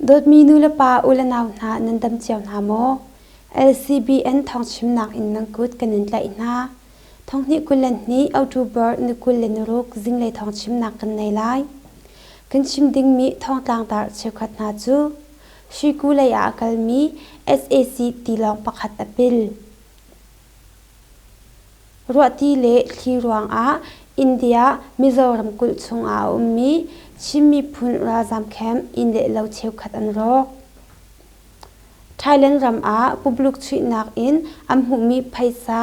ดดมีนูละปาอุลนาวนานันดำเจียวนาโม LCBN ทองชิมนักอินนังกุดกันนินไลนาทองนี้กุลเลนนี้เอาทูเบอร์นึกุลเลนรุกจิงเลยทองชิมนักกันในไลกันชิมดิ่งมีทองต่างตาเชื่อขัดนาจูชิกุเลยอากัลมี SAC ตีลองประคัดอปิลรัวที่เละที่รวงอาอินเดียมิโซรัมกุลชงอาอุมีชิมีพุนราซามแคมอินเดลาวเชียวขัดอันรอกไทยแลนด์รัมอาปุบลุกชุยนักอินอัมหุมีไพซา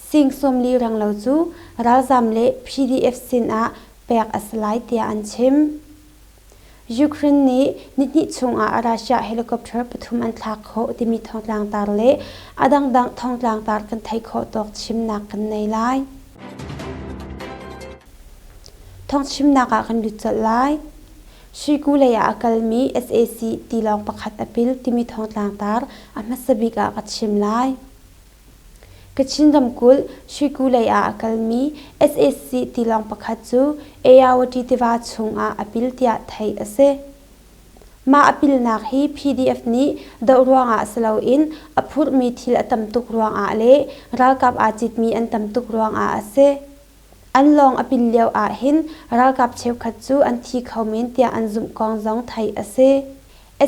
สิงสมลีรังลาวจูราซามเละ PDF สินอาแปกอัสไลเตียอันชิมยูเครนนี้นิชงอาราชาเฮลิคอปเตอร์ปฐุมอันทักโคที่มีทองลางตาเละอดังทองลางตากันไทยโคตอกชิมนักกันในไลทองชิมนักกันดุจไลชิกุเลยอากัลมี SAC ตีลองประคัดอปิลที่มีทองลางตาอามาสบิกอากัดชิมไลกัชินดำกุลชิกุเลยอากัลมี SAC ตีลองประคัดจูเอยาวดีติวาชงอาอปิลที่อาไทยอเซมาอปิลนักฮี PDF นี้ดาวรวงอาสลาวอินอพูดมีทิลตัมตุกรวงอาเล่รัลกับอาจิตมีอันตัมตุกรวงอาเซอันลองอปิลเลียวอาหินรัลกับเชวขัดจูอันที่เขาเมนเตียอันซุมกองจงไทยอเซ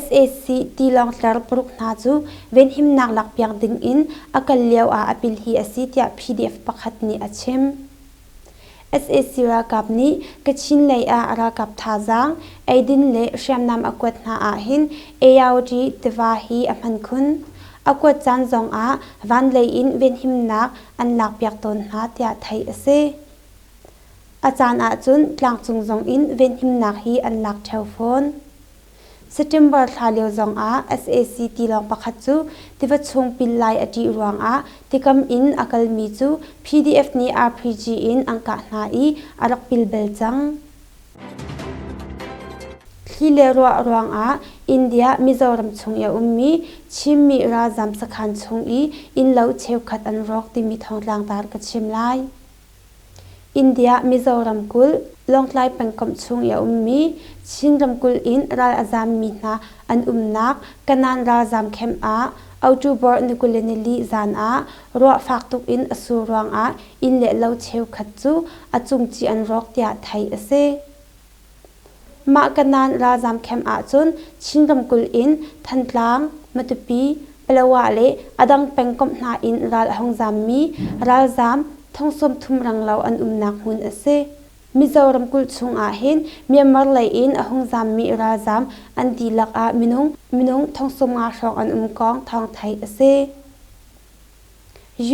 SAC ตีลองตรปรุกนาจูเวนหิมนักหลักเปียงดึงอินอากาเลียวอาอปิลฮีอสิตยา PDF ประคัดนี้อาชิม SAC รากับนี้กชินเลยอารากับทาจังไอดินเล่เชียมนำอากวดนาอาหินเอยาวจีตวาฮีอมันคุณอากวดจันจงอาวันเลยอินเวนหิมนักอันหลักเปียกตนนาตยาไทยเซอาจารย์อาจุนกลางจุงจงอินเวนหิมนักฮีอันหลักเทลโฟนSeptember ทาเลียวจงอา SAC ตีลองประคัดจูที่วัดชงปิลไลอดีรวงอาที่กำอินอากาลมีจู PDF นี้ RPG อินอังกะนาอีอารักปิลเบลจังที่เลรัวรวงอาอินเดียมิโซรัมชงยาอุมมีชิมมีราจำสขันชงอีอินเลวเชวขัดอันรอกที่มีทองลางตาร์กัดชิมไลอินเดียมิโซรัมกุลลองไล่เป็นกำชงยาอุมมีชินรัมกุลอินราลอาจามมีนาอันนักกันนันราจามเข้มอาเอาจูบอร์นิกุลเนลีจานอารัวฝากตุกอินอสูรวงอาอินเล่เลวเชวขัดจูอาจุงจีอันรอกเตียไทยเซมากันนันราจามเข้มอาจุนชินรัมกุลอินทันตลางมัตุปีเปลวาเลอดังเป็นกำนาอินราลหงจามมีราจามทองสมทุมรังเลาอันนักหุ่นเซมิโซรัมกุลชงอาหินเมียมาเลยอินอหงจามมีราจามอันดีลักอามินุงทองสมอาชองอันกองทองไทยเซ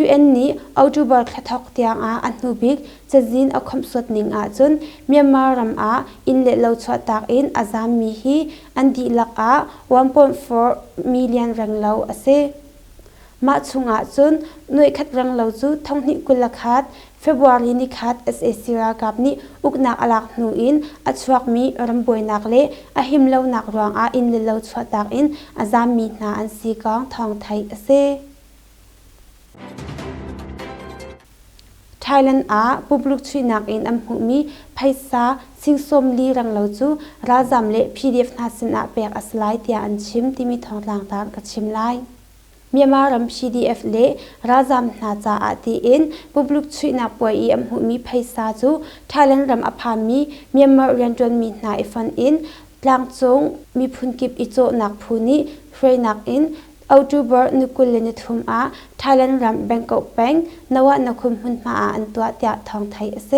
UN นี้เอาจูบอร์คทอกเตียงอาอันนูบิกจะจินเอาคำสวดนิงอาจนเมียมารัมอาอินเลเลวชวตากอินอาจามมีฮีอันดีลักอา1.4 million รังเลาเซมาชงอาจุนหน่วยขัดรังเลาจูท่องนิกุลคัดเฟบรุอารีนิคัด SAC รากับนี้อุกนักอลักนูอินอัชวักมีรำบวยนักเล่อหิมเลวนักรวงอาอินเลเลวชวตากอินอาจามมีนาอันสีกองทองไทยเซไทยแลนด์อาปุบลุกชุยนักอินอัมหุมีไพซาสิงสมลีรังเลาจูราจามเล่ PDF นาสินอาเปียกอัสไลเตียอันชิมที่มีทองลางตากัดชิมไลเมียมารัม PDF เล่ราจามนาจาอาตีอินปุบลุกชุยนักป่วยอัมหุมีไพซาจูไทยแลนด์รัมอพามีเมียมาเรียนจนมีนาอิฟันอินกลางจงมีพุนกิบอิโจนักพูนีเฟรนักอินเอาจูบอร์นุกุลเลนทุมอาไทยแลนด์รัมแบงก์แบงนวะนักคุมหุ่นมาอันตัวเตียทองไทยเซ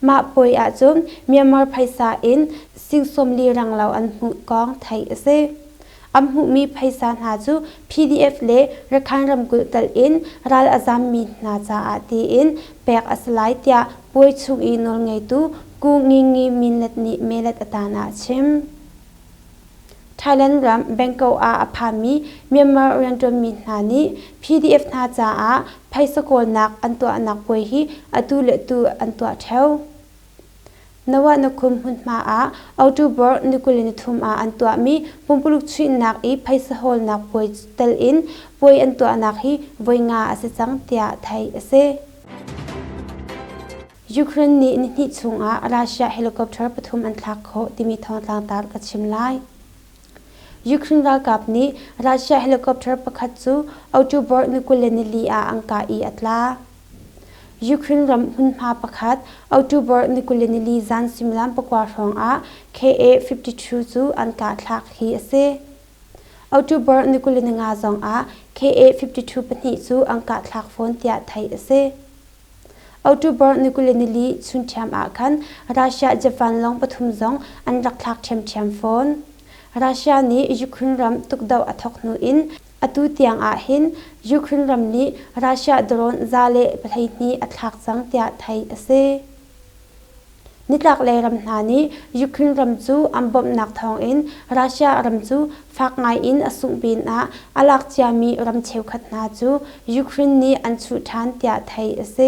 มาป่วยอาจุมเมียมาไพซาอินสิงสมลีรังเราอันหุกองไทยเซอัมหุมีไพซาหาจู PDF เล่รักขันรำกุลตัลอินรัลอาจามมีนาจาอาตีอินแปกอัสไลเตียป่วยชุกอินนอลไงตูกูงิมินเลตนิเมเลตตานาชิมไทยแลนด์รัมแบงก์อาอพามีเมียมาเรียนจนมีนานี้ PDF นาจาอาไพสโกนักอันตัวนักป่วยฮีอตูเลตูอันตัวเทวนวะนักคุมหุ่นมาเอาจูบอร์นิกุลนิทุมอันตัวมีปุ่มปลุกชุยนักอีไพสโฮลนักป่วยเตลอินป่วยอันตัวนักฮีป่วยงาอสิจังเตียไทยเซยูเครนนี้นิชงราชาเฮลิคอปเตอร์ปฐุมอันทักโคที่มีทองต่างตากัดชิมไล ยูเครนรากับนี้รัสเซียเฮลิคอปเตอร์ประคัตจูเอาจูบอร์นิกุเลนิลีอาอังกาอีอัตลายูเครนรำหุ่นมาประคัตเอาจูบอร์นิกุเลนิลีจันซิมลัมประกวาดรองอา KA-52 จูอันกาทลักฮีเซเอาจูบอร์นิกุเลนงาจงอา KA-52 ปนิจูอังกาทลักฟอนเตียไทยเซเอาจูบอร์นิกุเลนิลีชุนเทียมอาคันรัสเซียเจฟันลองปฐุมจงอันรักลักเทียมฟอนรัสเซียนี้ยูเครนรำตุกดาวอัทกนูอินอตุเตียงอาหินยูเครนรำนี้รัสเซียโดรนซาเลประเทศนี้อัทลักจังเตียไทยเซนิลักเลรำนานี้ยูเครนรำจูอัมบอมนักทองอินรัสเซียรำจูฟักไงอินอสุบินอาอลักจามีรำเชวขัดนาจูยูเครนนี้อันสุทานเตียไทยเซ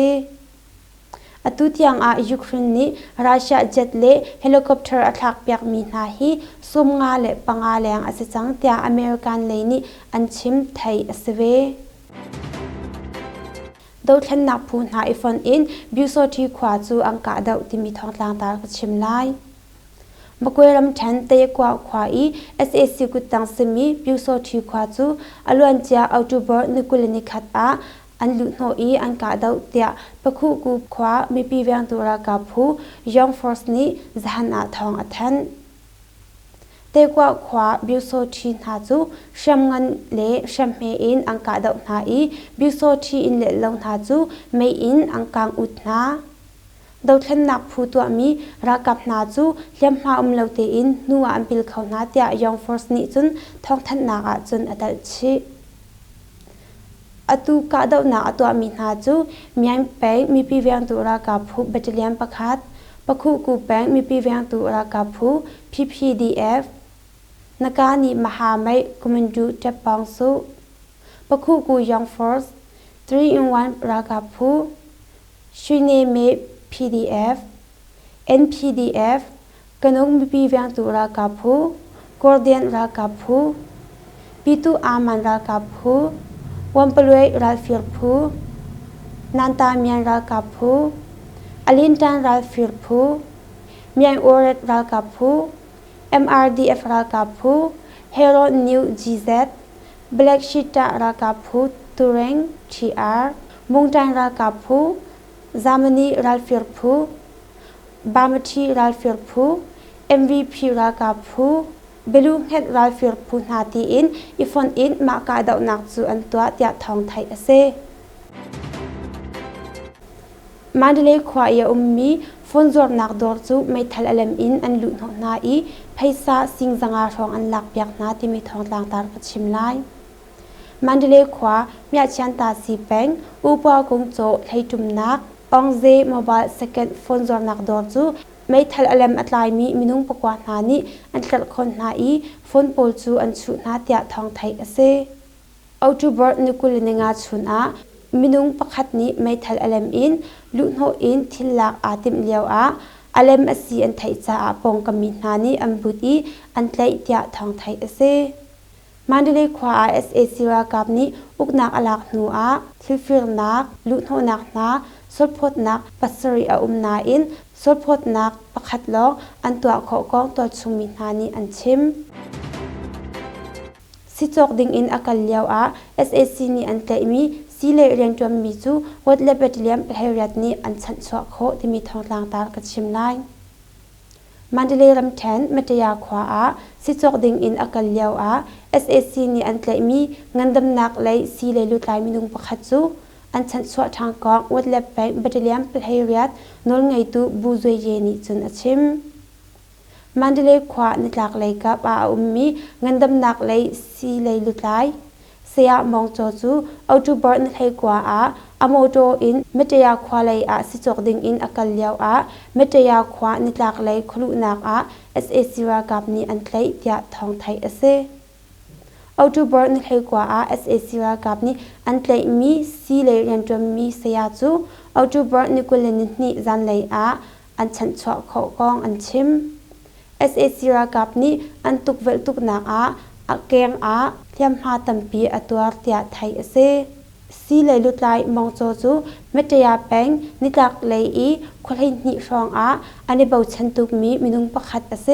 อตุเตียงอายูเครนนี้รัสเซียเจ็ตเล่เฮลิคอปเตอร์อัทลักเปียกมีนาฮีซุมงาเลปังอาเลงอาศัยจังเตียอเมริกันเลยนี้อันชิมไทยเสเวดาวทันนักพูนหาอีฟอนอินบิวโซทีขวาจูอังกาดาวที่มีทองตางตาก็ชิมไลมากวยรำชันเตยกว่าขวาอี SAC กุตังสมีบิวโซทีขวาจูอลวนเจียเอาจูบอร์นิกุลนิคัตอาอันลุโนอีอันกาดาวเตียปะคุกูขวามีปีเวียงตุรากาพูยองฟอร์สนี้จหันอาทองอัทันเตกว่าขวาบิวโซทีนาจูชัมงันเล่ชัมเมอินอังกาดาวนาอีบิวโซทีอินเล่ลงนาจูเมอินอังกังอุดนาดาวทันนักผู้ตัวมีรักับนาจูเลี้ยมมาเลวเตอินนัวอันปิลเขานาเตียยองฟอร์สนี้จุนทองทันนักจุนอัตชิอตุกาดาวนาอตัวมีนาจูมีอันเปงมีปีเวียงตุรากับผู้บัตเลียนประคัดปะคุกูเปงมีปีเวียงตุรากับผู้ PPDFนักการนิมหาไมกุมันดูเจ็บปองสุปะคุกูยองฟอร์ส3-in-1รากับผู้ชิเนเม PDF NPDF กนกมีปีเวียงตุรากับผู้กอร์เดียนรากับผู้ปีตุอามันรากับผู้วันปลวยราฟิลผู้นันตาเมียนรากับผู้อลินตันราฟิลผู้เมียนโอเรตรากับผู้ MRDF รากับผู้เฮโร่นิว GZ Black Cheetah รากับผู้ตูเรง TR มุงจันรากับผู้ซามนีราฟิลผู้บามทีราฟิลผู้ MVP รากับผู้เบลูเฮดราฟิลพูนาตีอินอีฟอนอินมากาดาวนักจูอันตัวเตียทองไทยเซมันเดเลควายมีฟอนจอร์นักดอร์จูไม่ทัลเลมอินอันลุนหนาอีไพซาสิงจังอาทองอันลักเปียกนาที่มีทองต่างตากัชิมไลมันเดเลความีอาชันตาสีแปงอุปกรณ์โจให้จุมนักองเซโมบายสแกนฟอนจอร์นักดอร์จูไม่ทัลเลมอัตไลมีมินุงปกวานานี้อันตัดคนนาอีฟอนโพลจูอันชุนาเตียทองไทยเซเอาจูบอร์นิกุลเนงาชุนอามินุงประคัดนี้ไม่ทัลเลมอินลุนโฮอินทิลลักอาติมเลียวอาเลมอสีอันไทยจ้าปองกมินานี้อันบุตรีอันไทยเตียทองไทยเซมันเดเลควา SAC รากับนี้อุกนักอลักนัวทิลฟิลนักลุนโฮนักนาสดพดนักปัสริอานาอินสดพดนักประคัดล้ออันตัวขอกองตัวชุมินานี้อันชิมสิจอกดิ่งอินอากาศเลียวอา SAC นี้อันเตมีสีเลเรียนจวมมีจูวัดเลเบตเลียมเฮรัตนี้อันชันสวะโคที่มีทองต่างตากัชิมไลมันเดเลรำแทนเมตยาขวาอาสิจอกดิ่งอินอากาศเลียวอา SAC นี้อันเตมีเงินดำนักเลยสีเลลุตไลมินุงประคัดจูอันชันสวะทางกองวัดเลเบตเบตเลียมเฮรัตนนไงตูบูซวยเยนีจุนอชิมมันเดเลขวานิลักเลยกับอามีเงินดำนักเลยสีเลลุตไลเสียมองโจจูเอาจูบอร์นให้กว่าอโมโจอินเมตยาควาเลยสิจอกดิ่งอินอากาศเลียวเมตยาควานิลักเลยคลุนักSAC รากับนี้อันไทยเตียทองไทยเซเอาจูบอร์นให้กว่าSAC รากับนี้อันไทยมีสีเลยยันจวมมีเสียจูเอาจูบอร์นกุลนินี่จันเลยอันฉันชอบเขากองอันชิมSAC รากับนี้อันตุกเวลตุกนักอาเกงเทียมหาตัมปีอตัวเตียไทยเซสีเลยลุดไลมองโจจูเมตยาแปงนิลักเลยคนให้นิฟองอันนี้เบาชันตุกมีมินุงประคัดเซ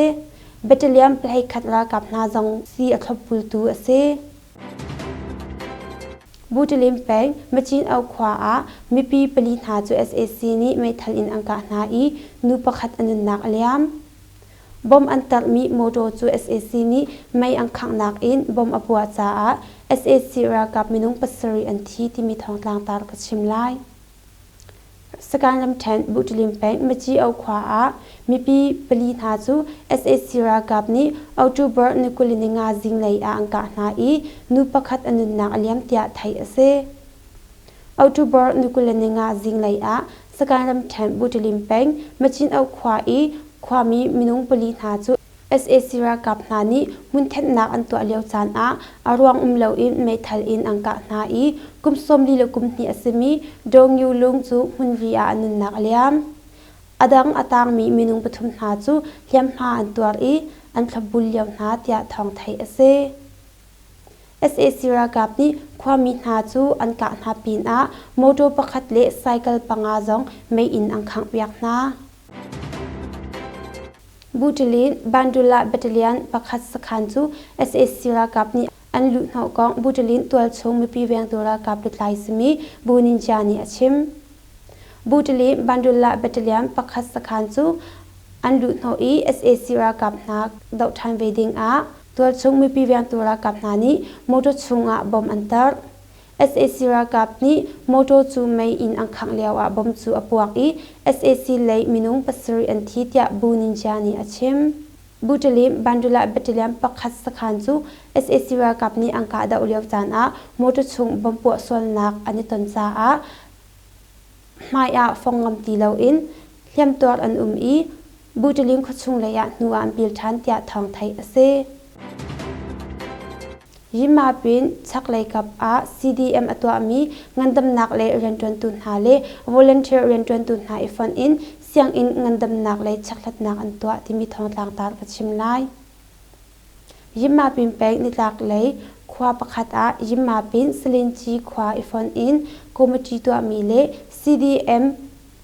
battalion play khatra kap na jong si athopul tu ase Butelim peng machin au khwa a mipi pali na chu SAC ni mai thal in angka na I nu pakhat anun nak liam bom antar mi moto chu SAC ni mai angkhang nak in bom apua cha a SAC ra kap minung pasari an thi ti mi thong tlang tar ka chimlai Sakan lam ten Butelim peng machi au khwa a mipi pali na chu SAC ra kap ni October nikulini nga jinglei a angka na I nu pakhat anun nak liam tia thai ase October nikulini nga jinglei a Sakan lam ten Butelim peng machin au khwa I khwa mi minung pali na chu SAC ra kap na ni mun thet nak an to leo chan a arwang lo in mai thal in angka na I kum som li lo kum ni asemi dong yu lung chu mun ri a anun nak liam adang atang mi minung pathum na chu hliam ha an tuar I an thabul yaw na tia thong thai ase SAC ra kap ni khwa mi na chu an ka na pin a moto pakhat le cycle panga jong mai in angkhang piak na Butelin Bandula Battalion pakhat sakhan chu SAC ra kap ni an lu nau kong Butelin tual chung mi pi weng tura kap lutlai simi bunin jani achim Butelin Bandula Battalion pakhat sakhan chu an lu nau I SAC ra kap na dau than wedding a tual chung mi pi weng tura kap na ni moto chunga bom antar SAC ra kap ni moto chu mai in angkhang leo a bom chu apuak I SAC lei minung pasari an thi tia bunin jani achim Butelim Bandula Battalion pakhat sakhan chu SAC ra kap ni angka da uleu chan a moto chung bom pu sol nak ani ton cha a mai a fongam ti lo in hliam tor an I Butelim khochung le ya nuwa an bil than tia thong thai ase Yima pin chaklai kap a CDM atwa mi ngandam nak le rentron tun ha le volunteer rentron tun ha ifan in siang in ngandam nak le chaklat nak antwa timi thong tlang tar ka chimlai Yima pin pek ni tak le khwa pakhat a Yima pin silinchi khwa ifan in committee to mi le CDM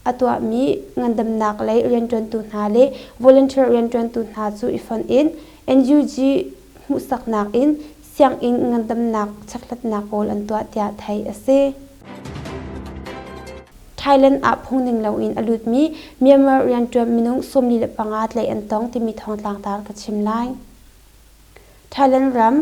atwa mi ngandam nak le rentron tun ha le volunteer rentron tun ha chu ifan in NUG musak nak in siang in ngandam nak chaklat nak ol an tua tia thai ase Thailand a phungning lo in alut mi Myanmar rian tram minung somli le pangat le antong ti mi thong tlang tar ka chimlai Thailand ram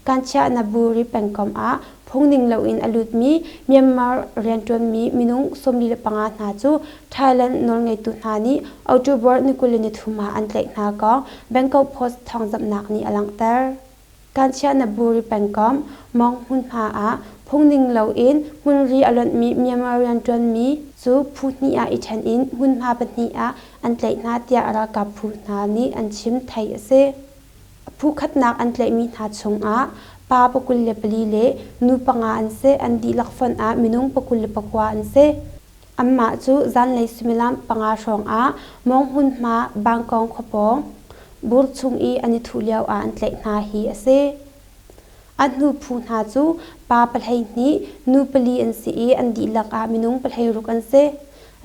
kancha naburi pengkom a phungning lo in alut mi Myanmar rian tram mi minung somli le pangat na chu Thailand nol ngai tu na ni October nikulini thuma an tlek na ko Bangkok Post thong zap nak ni alang tar Kancha naburi pengkom mong hun ha a phungning lo in hun ri alon mi Myanmarian tron mi chu phutni a ithan in hun ha patni a an tlei na tia ara ka phu na ni an chim thai ase phu khat nak an tlei mi na chung a pa pakul le pali le nu panga an se an di lakfon a minung pakul le pakwa an se amma chu zan lei sumilam panga rong a mong hun ma bangkong khopong bur chung I ani thu liao a an tlei na hi ase an nu phu na chu pa palhai ni nu pali an si I an di lak a minung palhai ruk an se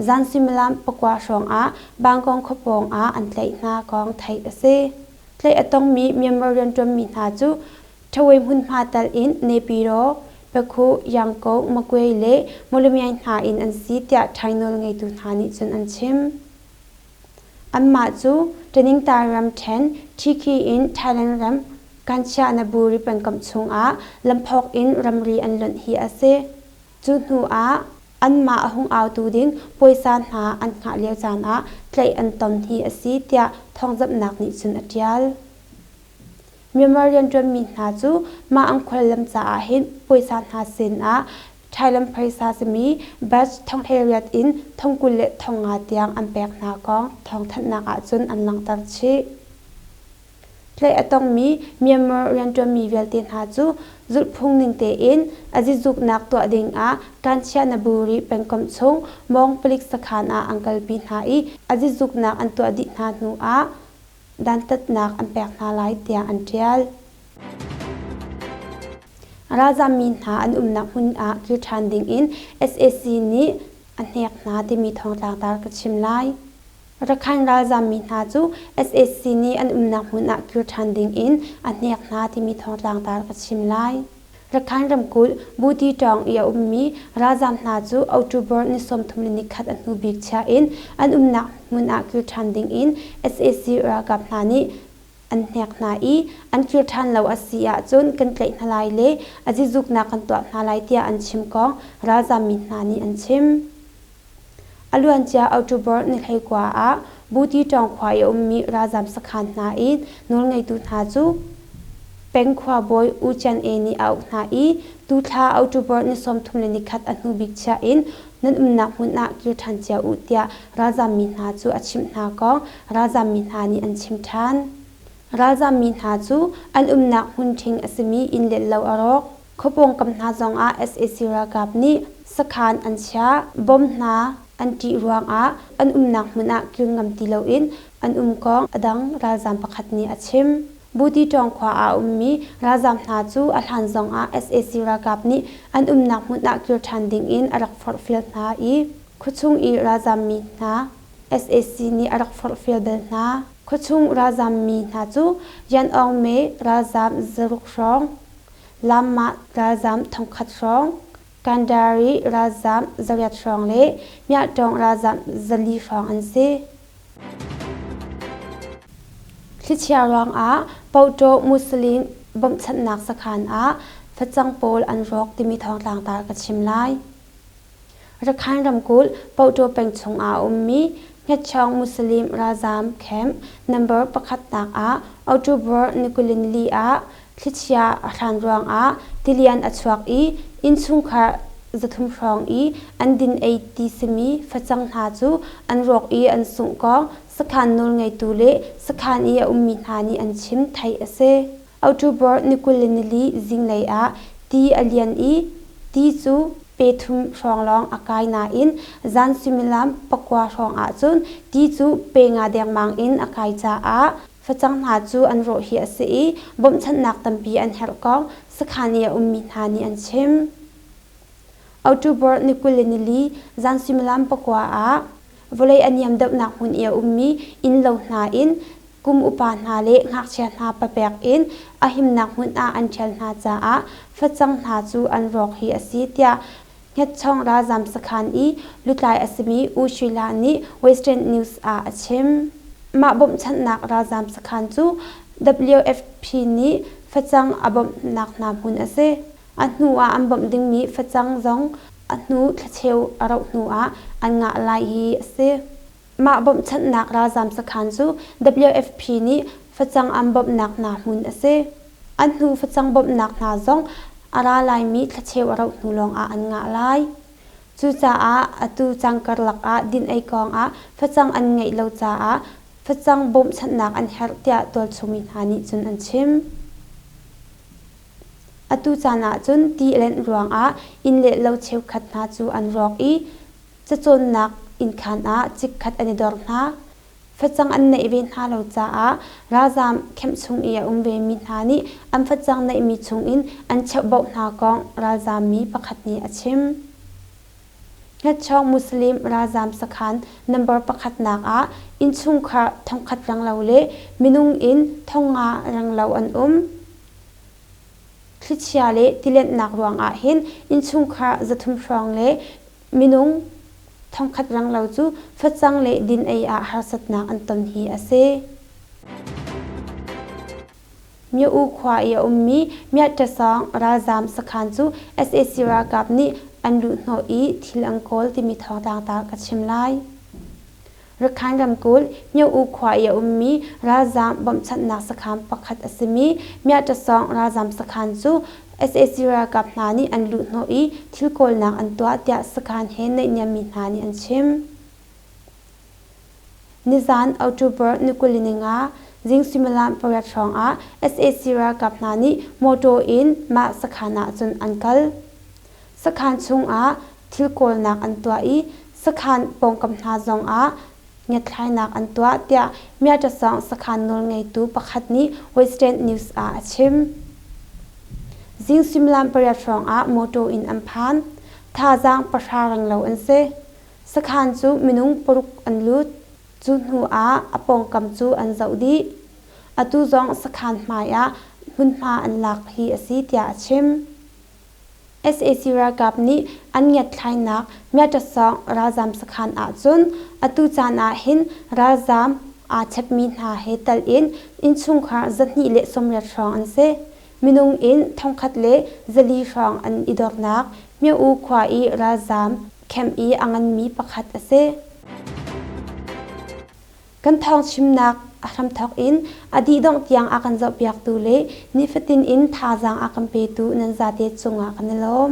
zan simalam pakwa rong a bangkong khopong a an tlei na kong thai ase tlei atong mi Myanmarian tram mi na chu thawai hun ma tal in nepiro pekhu yangko makwei le molumyai na in an si tia thainol ngai tu na ni chun an chim Amma chu training taram 10 Tiki in Thailand ram kancha naburi pengkam chung a lamphok in ramri an lon hi ase chu nu a anma ahung aw tu ding poisa na an kha leo chan a tlei an ton hi asi tia thongjap nak ni chun atial Myanmarian tram mi na chu ma ang khol lam cha a hin poisa na sin a Thailand paisa semi batch thong heriat in thongkul le thonga tiang an pek na kong thong that na ka chun an lang tar chi tlei atong mi Myanmar rian tram mi veltin ha chu zul phung ning te in aji juk nak to ding a kancha naburi pengkom chung mong plik sakhan a angkal pi na I aji juk nak an to di na nu a dan tat nak an pek na lai tiang an tial Raja min ha an nak hun a kirthan ding in SAC ni an hek na ti mi thong tlang tar ka chimlai รักขันราจามีนาจู SAC นี้อันนักมุนักกิรทันดิงอินอันเนียกนาที่มีทองลางตากัชิมไลรักขันรำกุลบูดีจองเอียมีราจามนาจูออตูเบอร์นิสมทุมลินิคัดอันนูบิกชาอินอันนักมุนักกิรทันดิงอิน SAC รากับนานี้อันเนียกนาอีอันกิรทันเหล่าอาเซียจนกันเกลนาลายเล่อจิจุกนักกันตัวนาลายเตียอันชิมกองราจามีนานี้อันชิมอลวนเจ้าออตูเบอร์นิให้กว่าบูตีจองควายมีราจามสขันนาอินนูไงตูนาจูเป็นขวาบอยอุจันเอนีเอานาอีตูทาออตูเบอร์นิสมทุมเลนิคัดอันนูบิกชาอินนั่นนักมุนักกิรทันเจ้าอุตยาราจามีนาจูอัชิมนากองราจามีนานีอันชิมทันราจามีนาจูอันนักมุนทิงอสมีอินเลลาวอรอกขบวงกำนาจงอา SAC รากับนี้สขันอันชาบอมนาอันที่รวงอันนักมุนักกิรงำติลาอินอันกองอดังราจามประคัดนี้อัชิมบูดีจองขวามีราจามนาจูอัลฮันจงSAC รากับนี้อันนักมุนักกิรทันดิงอินอรักฟอร์ฟิลนาอีคุชุงอีราจามมีนา SAC นี้อรักฟอร์ฟิลเดนาคุชุงราจามมีนาจูยันอองเมราจามจรุกรองลามาราจามทองขัดรองกันดารีราจามจริยทรองเล่มีจงราจามจลีฟองอันเซคริสเตียรองปาวโตมุสลิมบ่มชันนักสักขันฟัดจังโปลอันรอกที่มีทองต่างตากัดชิมไลรักขันรำกุลปาวโตเป็นชงมีเงชองมุสลิมราจามแคมนัมเบอร์ประคัดนักออตูเบอร์นิคุลินลีคริสเตียรันรองติเลียนอัชวักอินซุงคาจะทุ่มรองอันดิน80สมีฟัดจังหาจูอันรอกอันสุงกองสักขันนูไงตูเล่สักขันมีนานีอันชิมไทยเซออตูเบอร์นิคุลินลีจิงเลยตีอเลียนตีจูเปทุมรองลองอากายนาอินจันซิมิลามปกวารองจุนตีจูเปงาเดียงมังอินอากายจ้าฟัดจังหาจูอันโรฮิอสีบ่มชันนักตัมปีอันเฮลกองสักขันมีนานีอันชิมออตูเบอร์นิคุลินลีจันซิมิลามปกวาวเลยอันยามดับนักหุ่นมีอินเหล่านาอินกุมอุปานาเละหักเชียนาปะแปกอินหิมนักหุ่นอันเชลนาจ้าฟัดจังนาจูอันรอกฮีอสีเตียเงดช่องราจามสขันลุกลายอสมีอุชิลานีเวสเทิร์นนิวส์ชิมมาบ่มชันนักราจามสขันจู WFP นี้ฟัดจังบ่มนักนามหุ่นเซอันหัวอันบ่มดึงมีฟัดจังจงอันนูทะเชวอารมณ์นัวอันงะลายฮีเซมาบ่มชันนักราจามสขันจู WFP นี้ฟัดจังอันบ่มนักนามุนเซอันนูฟัดจังบ่มนักนาจงอาราลายมีทะเชวอารมณ์นูลองอันงะลายจูจ้าอตูจังกรลักดินไอกองฟัดจังอันไงเลวจ้าฟัดจังบ่มชันนักอันเฮรเตียตัวชุมินานิจุนอันชิมอตูจานาจุนตีเล่นรวงอินเล่เลวเชวขัดนาจูอันรอกจะจนนักอินขันจิกขัดอันดอร์นาฟัดจังอันในเวนฮาเลวจ้าราจามเข้มชงเวมินานิอันฟัดจังในมีชงอินอันเชบบอกนากองราจามมีประคัดนี้อชิมเงชองมุสลิมราจามสขันนัมเบอร์ประคัดนักอินชงคาทองขัดรังเลวเล่มินุงอินทองรังเลวอันคริสเตียเล่ที่เล่นนักรวงเห็นอินชุงคาจะทุ่มฟองเล่มินุงทองขัดรังเราจูฟัดจังเล่ดินหาสัตนักอันตันฮีเซมีอุควายมีมีจะสองราจามสขันจู SAC รากับนี้อันดูโนทิลังโกลที่มีทองต่างตากัดชิมไลรักขันรำกุลมีอุควายมีราจามบ่มชันนักสขันประคัดอสมีจะสองราจามสขันจู SAC รากับนานีอันดูโนทิลโกลนักอันตัวเดียสขันเห็นในเนียมีนานีอันชิมนิจานออตูเบอร์นิคุลินิงจิงซิมลามปรยชองSAC รากับนานีโมโตอินมาสขันจนอันกัลสขันชุงทิลโกลนักอันตัวสขันปงกำนาจงเงยทายนักอันตัวเดียมีจะสองสขันนนไงตูประคัดนี้เวสเทิร์นนิวส์ชิมจิงซิมลามปรยชองโมโตอินอัมพันท่าจางประชารังเลวอันเซสขันจูมินุงปรุกอันลุด จุนหัวอปงกำจูอันเจ้าดีอตุจงสขันมายะมุนมาอันหลักฮีอสิตยาชิมSAC รากับนี้อันเงียดไทยนักเมื่อจะสองราจามสขันอาจุนอตุจานาหินราจามอาชับมีนาเฮตัลอินชุงขาจัดนิเลสมรชองอันเซมินุงอินทองคัดเลจลีชองอันอิดอกนักเมียอูควาอีราจามเข้มอีอังันมีประคัดเซกันทองชิมนักอาคำทอกอินอดีดงเตียงอากันจับอยากตูเลนิฟตินอินทาจังอาคัมเปตูนันซาเตจงอากันลม